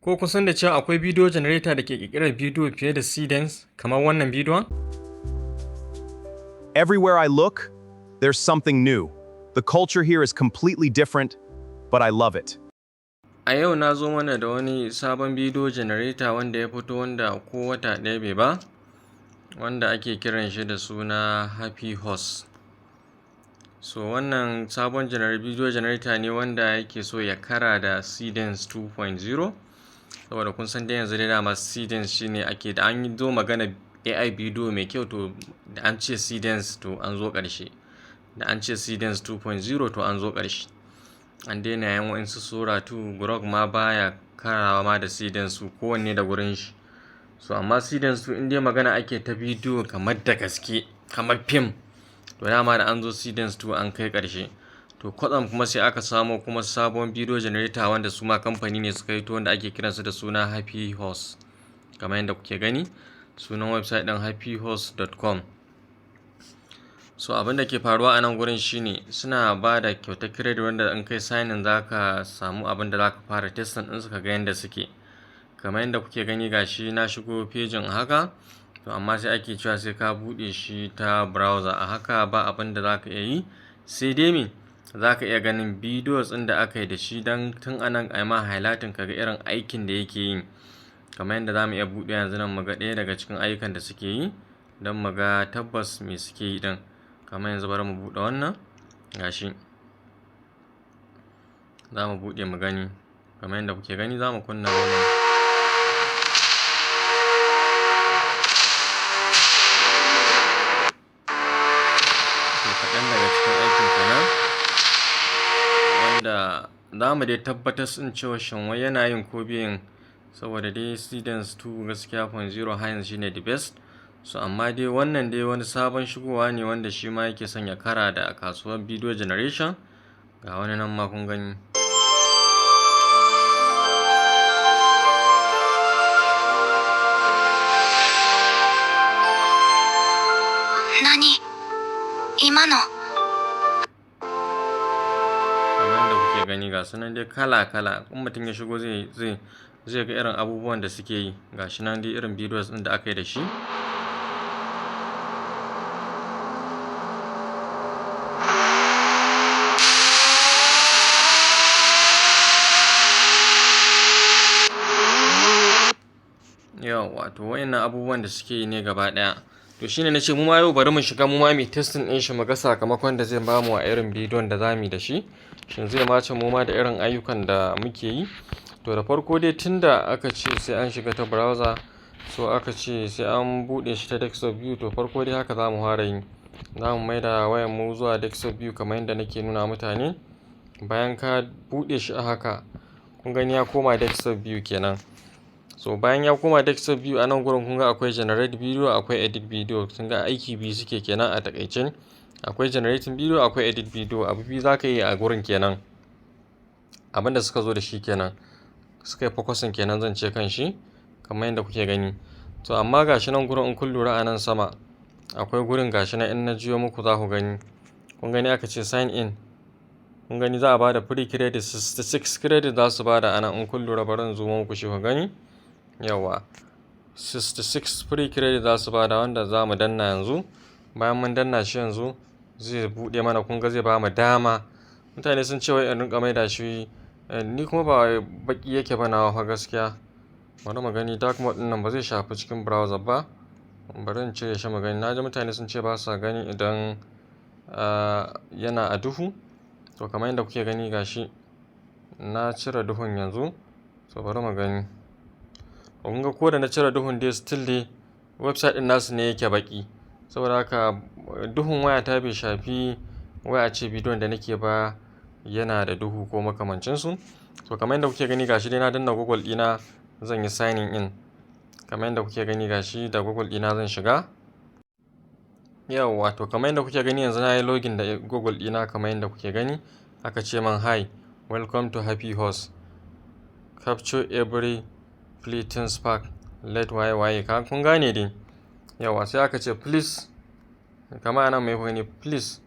Ko kun san da cewa akwai bidiyo generator da ke ƙirƙirar bidiyo fiye da Seedance kamar wannan bidiyon? Everywhere I look, there's something new. The culture here is completely different, but I love it. A yau na zo mana da wani sabon bidiyo generator wanda ya fito wanda ko wata ɗaya bai ba, wanda ake kiran shi da suna HappyHorse. So wannan sabon bidiyo generator ne wanda yake so ya kara da Seedance 2.0. Saboda kun san da yanzu dai dama Seedance shine ake da an yi zo magana AI bidiyo mai kyau to da an ce Seedance to an zo ƙarshe. Da an ce Seedance 2.0 to an zo ƙarshe. An daina yan wa'insu sura 2 Grok ma baya karawa ma da Seedance kowanne da gurin shi. So amma Seedance 2 in dai magana ake ta bidiyo kamar da gaske kamar fim, to dama da an zo Seedance 2 an kai ƙarshe. To kwatsam kuma sai aka samo kuma sabon bidiyo generator wanda su ma kamfani ne suka yi to wanda ake kiransu da suna HappyHorse. Kamar yadda kuke gani sunan website ɗin happyhorse.com. So abin da ke faruwa a nan gurin shine suna ba da kyautar credit wanda in kai signing za ka samu abin da za ka fara testing ɗin su ka ga yadda suke. Kamar yadda kuke gani gashi na shigo pejin haka, to amma sai ake cewa sai ka buɗe shi ta browser. A haka ba abin da za ka iya yi sai dai me za ka iya ganin bidiyos ɗin da aka yi da shi don tun anan a ma highlighting ka ga irin aikin da yake yi. Kamar yadda za mu iya buɗe yanzu nan mu ga ɗaya daga cikin ayyukan da suke yi don mu ga tabbas me suke yi ɗin. Kamar yanzu bari mu buɗe wannan gashi, za mu buɗe mu gani. Kamar yadda kuke gani za mu kunna wannan. Kaɗan daga cikin aikin kenan wanda za mu dai tabbatar sun cewa shin wai yana yin ko biyin, saboda dai Seedance 2 gaskiya 0.0 har yanzu shine the best. So amma dai wannan dai wani sabon shigowa ne wanda shi ma yake son ya kara da kasuwar video generation. Ga wani nan ma kun gani. Nani? Imano? Kamar yadda kuke gani ga sunan dai kala-kala, in mutum ya shigo zai ga irin abubuwan da suke yi. Ga shi nan dai irin videos ɗin da aka yi da shi. Yawwa to wayannan abubuwan da suke yi ne gaba ɗaya. To shine nace mu ma yau bari mu shiga mu ma mu testing ɗin shi mu ga sakamakon da zai bamu a irin bidiyon da zamu yi da shi. Shin zai mace mu ma da irin ayyukan da muke yi. To da farko dai tunda aka ce sai an shiga ta browser, so aka ce sai an buɗe shi ta desktop view, to farko dai haka zamu fara yi. Zamu maida wayan mu zuwa desktop view kamar yadda nake nuna mutane. Bayan ka buɗe shi a haka, kun gani ya koma desktop view kenan. So bayan ya koma desktop view a nan gurin kun ga akwai generate video, akwai edit video. Kun ga aiki biyu suke kenan a takaice. Akwai generating video, akwai edit video. Abu biyu za ka yi a gurin kenan. Abin da suka zo da shi kenan. Suka yi focusing kenan zan ce kan shi kamar yadda kuke gani. To amma gashi nan gurin in kun lura a nan sama akwai gurin gashi nan in na jiyo muku za ku gani. Kun gani aka ce sign in. Kun gani za a bada free credit 66 credit za su bada a nan in kun lura. Bari in zo muku shi ku gani. Yawa 66 free credit za su bada wanda za mu danna yanzu. Bayan mun danna shi yanzu zai buɗe mana. Kun ga zai ba mu dama. Mutane sun ce wai in rinka maida shi, ni kuma ba baki yake ba nawa fa gaskiya. Bari mu gani dark mode ɗin nan ba zai shafi cikin browser ba. Bari in cire shi mu gani. Na ji mutane sun ce ba sa gani idan yana a duhu. To kamar yadda kuke gani gashi na cire duhun yanzu. So bari mu gani. Kun ga ko da na cire duhun dai still dai website ɗin nasu ne yake baki. Saboda haka duhun waya ta bai shafi waya ce bidiyon da nake ba yana da duhu ko makamancinsu. To kamar yadda kuke gani gashi dai na danna Google ɗina zan yi signing in. Kamar yadda kuke gani gashi da Google ɗina zan shiga. Yawwa to kamar yadda kuke gani yanzu na yi login da Google ɗina kamar yadda kuke gani. Aka ce man hi, welcome to HappyHorse. Capture every fleeting spark. Let waye ka kun gane dai. Yawwa sai aka ce please, kamar anan mai gani please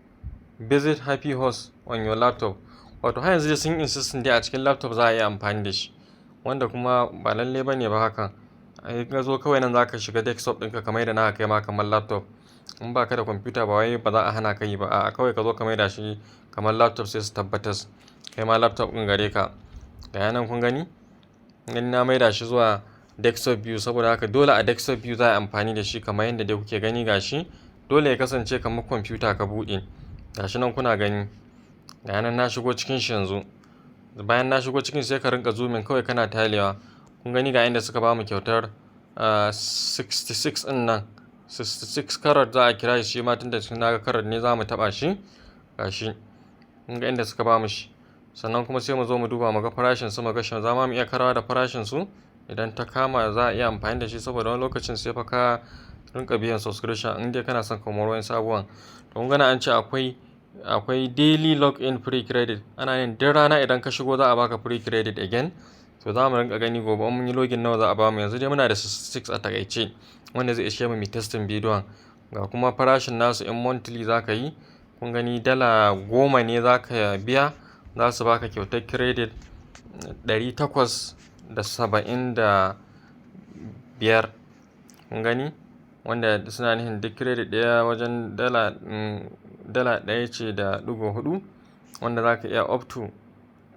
visit HappyHorse on your laptop. Wato har yanzu dai sun insist dai a cikin laptop za a yi amfani da shi. wanda kuma ba lalle bane ba hakan. Ai ka zo kawai nan zaka shiga desktop ɗinka ka maida naka kai ma kamar laptop. In baka da kwamfuta ba wai ba za a hana ka yi ba, a'a kawai ka zo ka maida shi kamar laptop sai su tabbatar kai ma laptop ɗin gare ka. Ga nan kun gani na maida shi zuwa desktop view, saboda haka dole a desktop view za a yi amfani da shi kamar yadda dai kuke gani gashi. Dole ya kasance kamar kwamfuta ka buɗe. Gashi nan kuna gani. Ga nan na shigo cikin shi yanzu. Bayan na shigo cikin sai ka rinka zooming kawai kana talewa. Kun gani ga inda suka bamu kyautar 66 ɗin nan. 66 karat za a kira shi ma tunda cikin naga karat ne za mu taɓa shi. Gashi. Kun ga inda suka bamu shi. Sannan kuma sai mu zo mu duba mu ga farashin su, mu ga shin za mu iya karawa da farashin su. Idan ta kama za a iya amfani da shi, saboda wani lokacin sai fa ka rinka biyan subscription in dai kana son kamar wani sabuwan. To kun gani an ce akwai daily login free credit. Ana yin duk rana idan ka shigo za a baka free credit again. To za mu rinka gani gobe in mun yi login nawa za a bamu. Yanzu dai muna da 66 a takaice wanda zai ishe mu mai testing bidiyon. Ga kuma farashin nasu in monthly za ka yi. Kun gani dala 10 ne za ka biya, za su baka kyautar credit 875. Kun gani wanda suna nufin duk credit ɗaya wajen dala ɗaya ce da ɗigo hudu, wanda za ka iya up to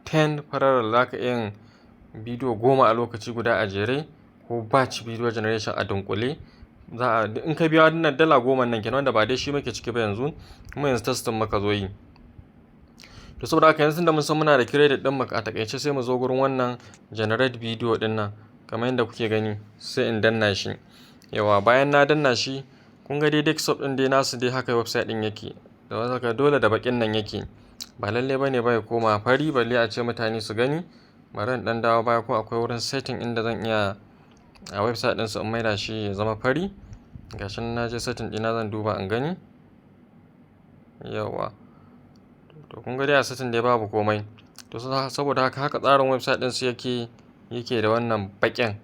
10 parallel, za ka iya bidiyo 10 a lokaci guda a jere, ko batch video generation a dunkule. In ka biya wannan dala 10 nan kenan, wanda ba dai shi muke ciki ba yanzu, kuma yanzu testing muka zo yi. To saboda haka yanzu da mun san muna da credit ɗin mu a takaice, sai mu zo gurin wannan generate video ɗin nan kamar yadda kuke gani, sai in danna shi. Yawa bayan na danna shi, kun ga dai desktop ɗin dai nasu dai haka website ɗin yake. Da haka dole da bakin nan yake. Ba lalle bane ba ya koma fari balle a ce mutane su gani. Bari in ɗan dawo baya ko akwai wurin setting inda zan iya a website ɗinsu in maida shi ya zama fari. Gashi nan na je setting ɗina zan duba in gani. Yawa. To kun ga dai a setting dai babu komai. To saboda haka tsarin website ɗinsu yake da wannan baƙin.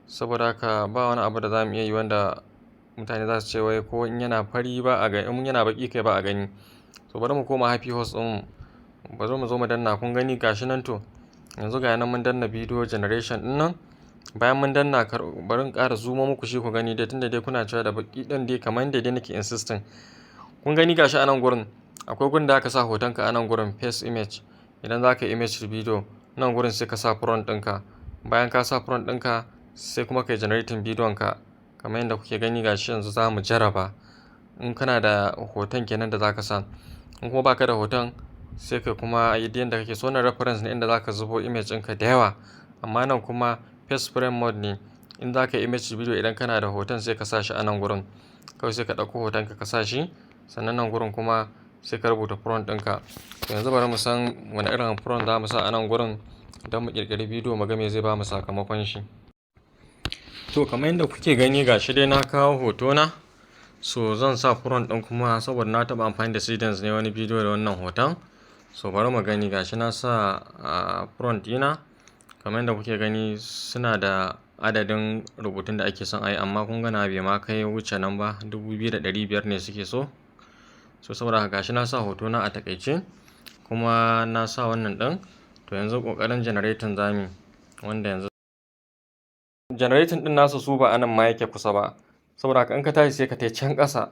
Saboda haka ba wani abu da za mu iya yi wanda mutane za su ce wai ko in yana fari ba a gani, in yana baƙi kai ba a gani. So bari mu koma HappyHorse ɗin. Bari mu zo mu danna. Kun gani gashi nan to. Yanzu ga nan mun danna video generation ɗin nan. Bayan mun danna bari in ƙara zooma muku shi ku gani dai, tunda dai kuna cewa da baƙi ɗin dai kamar yadda dai nake insisting. Kun gani gashi a nan gurin akwai gurin da aka sa hotonka a nan gurin face image. Idan za ka yi image video nan gurin sai ka sa front ɗinka. Bayan ka sa front ɗinka sai kuma ka yi generating bidiyon ka kamar yadda kuke gani. Gashi yanzu za mu jaraba. In kana da hoton kenan da za ka sa. In kuma baka da hoton sai ka kuma yi yadda kake so. Wannan reference ne inda za ka zubo image ɗinka da yawa. Amma nan kuma face frame mode ne. In za ka yi image video idan kana da hoton sai ka sa shi a nan gurin. Kawai sai ka ɗauko hoton ka sa shi. Sannan nan gurin kuma sai ka rubuta front ɗinka. Yanzu bari mu san wani irin front za mu sa a nan gurin don mu ƙirƙiri bidiyo mu ga me zai ba mu sakamakon shi. To kamar yadda kuke gani gashi dai na kawo hotona. So zan sa front ɗin kuma saboda na taɓa amfani da Seedance ne wani bidiyo da wannan hoton. So bari mu gani gashi na sa front ɗina. Kamar yadda kuke gani suna da adadin rubutun da ake son a yi, amma kun gana bai ma kai wuce nan ba, 2500 ne suke so. So saboda haka gashi na sa hotona a takaice kuma na sa wannan ɗin. To yanzu ƙoƙarin generating zamu, wanda yanzu generating ɗin nasu su ba anan ma yake kusa ba. Saboda haka in ka tashi sai ka tai can ƙasa,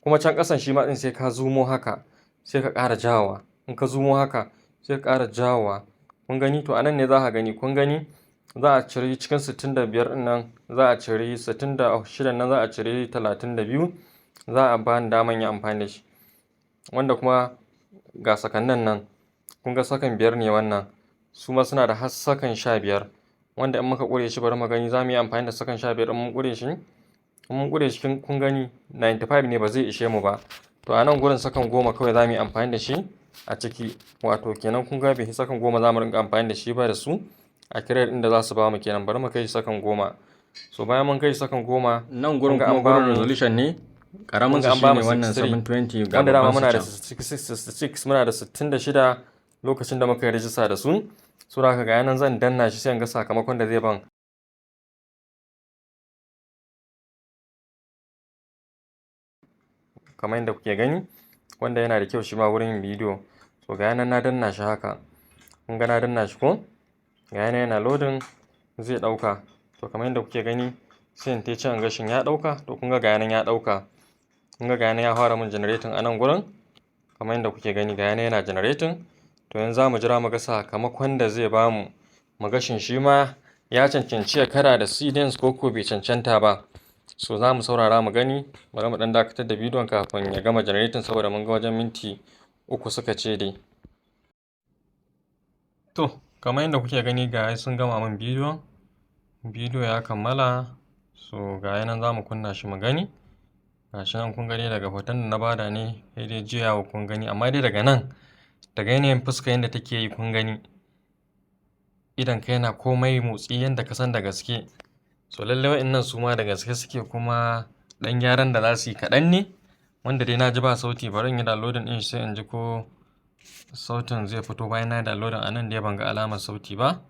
kuma can ƙasan shi ma ɗin sai ka zumo haka, sai ka ƙara jawowa. In ka zumo haka sai ka ƙara jawowa. Kun gani to anan ne za ka gani. Kun gani za a cire cikin 65 ɗin nan, za a cire 66 nan, za a cire 32, za a bani daman yin amfani da shi. Wanda kuma ga sakannan nan, kun ga sakan 5 ne wannan. Su ma suna da har sakan 15. Wanda in muka ƙure shi bari mu gani za mu yi amfani da sakan 15 in mun ƙure shi. In mun ƙure shi kun gani 95 ne ba zai ishe mu ba. To a nan gurin sakan 10 kawai za mu yi amfani da shi a ciki. Wato kenan kun ga bai sakan 10 za mu rinka amfani da shi ba da su a kirar inda za su ba mu kenan. Bari mu kai shi sakan 10. So bayan mun kai shi sakan 10 nan gurin kuma gurin resolution ne. Karamin su shine wannan 720 ga wanda dama muna da 66, muna da 66 lokacin da muka yi rijista da su. So da haka ga yanan zan danna shi sai in ga sakamakon da zai ban. Kamar yadda kuke gani, wanda yana da kyau shi ma wurin yin bidiyo. So ga yanan na danna shi haka. Kun ga na danna shi ko? Ga yanan yana loading. zai ɗauka. To kamar yadda kuke gani sai in can gashin ya ɗauka, to kun ga ga nan ya ɗauka. Kun ga ga nan ya fara min generating a nan gurin, kamar yadda kuke gani ga nan yana generating. To yanzu za mu jira mu ga sakamakon da zai bamu, mu ga shin shi ma ya cancanci ya kara da Seedance ko bai cancanta ba. So za mu saurara mu gani, bari mu ɗan dakatar da bidiyon kafin ya gama generating saboda mun ga wajen minti 3 suka ce dai. To kamar yadda kuke gani ga sun gama min bidiyon, bidiyo ya kammala. So ga nan za mu kunna shi mu gani. Ga shi nan kun gani daga hoton da na bada ne sai dai juyawa kun gani, amma dai daga nan, daga yanayin fuska yadda take yi kun gani idan ka yana komai motsi yadda ka san da gaske. So lallai wa'innan su ma da gaske suke, kuma ɗan gyaran da za su yi kaɗan ne, wanda dai na ji ba sauti. Bari in yi downloading ɗin shi sai in ji ko sautin zai fito. Bayan na yi downloading a nan dai ban ga alamar sauti ba.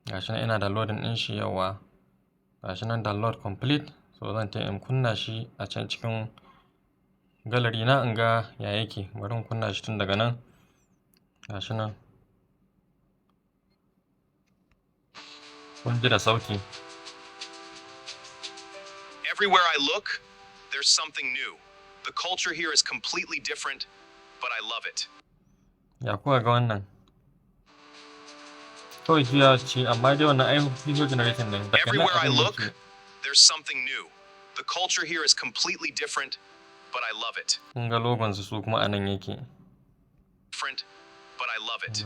Ga shi nan ina downloading ɗin shi, yawa ga shi nan download complete. So zan ta in kunna shi a can cikin gallery na in ga ya yake. Bari in kunna shi tun daga nan. Ga shi nan kun ji da sauti. Everywhere I look, there's something new. The culture here is completely different, but I love it. Ya kuka ga wannan? Kawai juya ce, amma dai wannan ai video generating ne. Everywhere I look, there's something new. The culture here is completely different, but I love it. Kun ga logon su kuma anan yake. Different, but I love it.